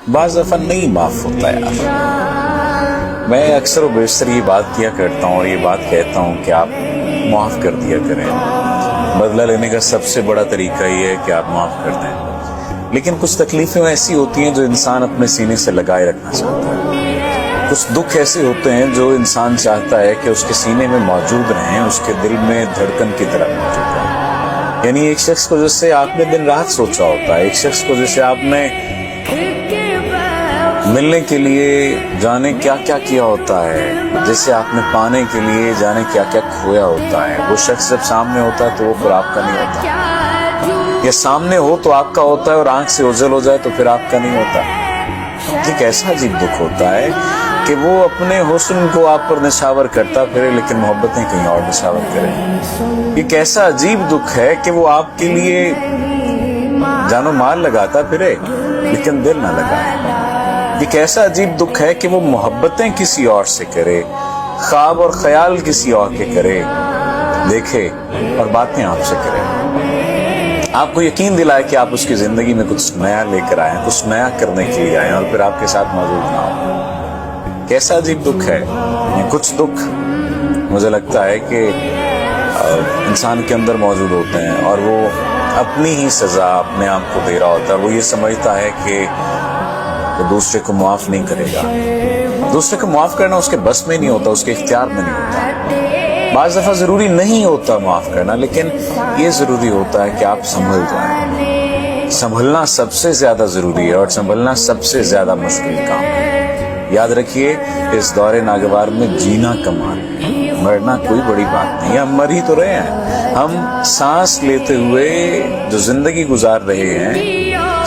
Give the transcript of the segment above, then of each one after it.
बाज़ दफ़ा नहीं माफ़ होता यार। मैं अक्सर व बेशतर ये बात किया करता हूँ और ये बात कहता हूँ कि आप माफ़ कर दिया करें। बदला लेने का सबसे बड़ा तरीका ये है कि आप माफ़ कर दें। लेकिन कुछ तकलीफ़ें ऐसी होती हैं जो इंसान अपने सीने से लगाए रखना चाहता है। कुछ दुख ऐसे होते हैं जो इंसान चाहता है कि उसके सीने में मौजूद रहें, उसके दिल में धड़कन की तरह मौजूद रहें। यानी एक शख्स को जैसे आपने दिन रात सोचा होता है, एक शख्स को जैसे आपने मिलने के लिए जाने क्या क्या किया होता है, जैसे आपने पाने के लिए जाने क्या क्या खोया होता है। वो शख्स जब सामने होता है तो वो फिर आपका नहीं होता, या सामने हो तो आपका होता है और आंख से ओझल हो जाए तो फिर आपका नहीं होता। एक ऐसा अजीब दुख होता है कि वो अपने हुस्न को आप पर निछावर करता फिरे लेकिन मोहब्बतें कहीं और निछावर करें। एक ऐसा अजीब दुख है कि वो आपके लिए जानो माल लगाता फिरे लेकिन दिल ना लगाए। एक ऐसा अजीब दुख है कि वो मोहब्बतें किसी और से करे, ख्वाब और ख्याल किसी और के करे, देखे और बातें आपसे करे, आपको यकीन दिलाए कि आप उसकी जिंदगी में कुछ नया लेकर आए, कुछ नया करने के लिए आए और फिर आपके साथ मौजूद ना हो। कैसा अजीब दुख है। कुछ दुख मुझे लगता है कि इंसान के अंदर मौजूद होते हैं और वो अपनी ही सजा अपने आप को दे रहा होता है। वो ये समझता है कि वो दूसरे को माफ नहीं करेगा। दूसरे को माफ करना उसके बस में नहीं होता, उसके इख्तियार में नहीं होता। बाज़ दफा जरूरी नहीं होता माफ करना, लेकिन ये जरूरी होता है कि आप संभल जाएं। संभलना सबसे ज्यादा जरूरी है और संभलना सबसे ज्यादा मुश्किल काम है। याद रखिए, इस दौरे नागवार में जीना कमाल है, मरना कोई बड़ी बात नहीं। हम मर ही तो रहे हैं। हम सांस लेते हुए जो जिंदगी गुजार रहे हैं,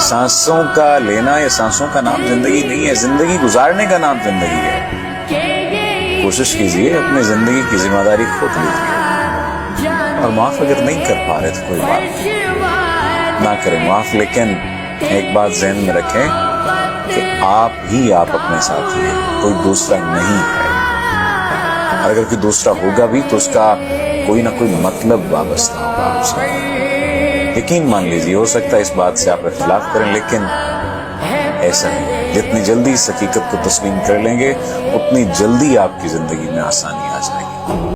सांसों का लेना या सांसों का नाम जिंदगी नहीं है, जिंदगी गुजारने का नाम जिंदगी है। कोशिश कीजिए, अपनी जिंदगी की जिम्मेदारी खुद लीजिए और माफ अगर नहीं कर पा रहे तो कोई बात नहीं, ना करें माफ। लेकिन एक बात ज़हन में रखें कि आप ही आप अपने साथी हैं, कोई दूसरा नहीं है। और अगर कोई दूसरा होगा भी तो उसका कोई ना कोई मतलब वाबस्ता होगा आपसे। यकीन मान लीजिए, हो सकता है इस बात से आप इख्तिलाफ करें, लेकिन ऐसा नहीं। जितनी जल्दी इस हकीकत को तस्लीम कर लेंगे उतनी जल्दी आपकी जिंदगी में आसानी आ जाएगी।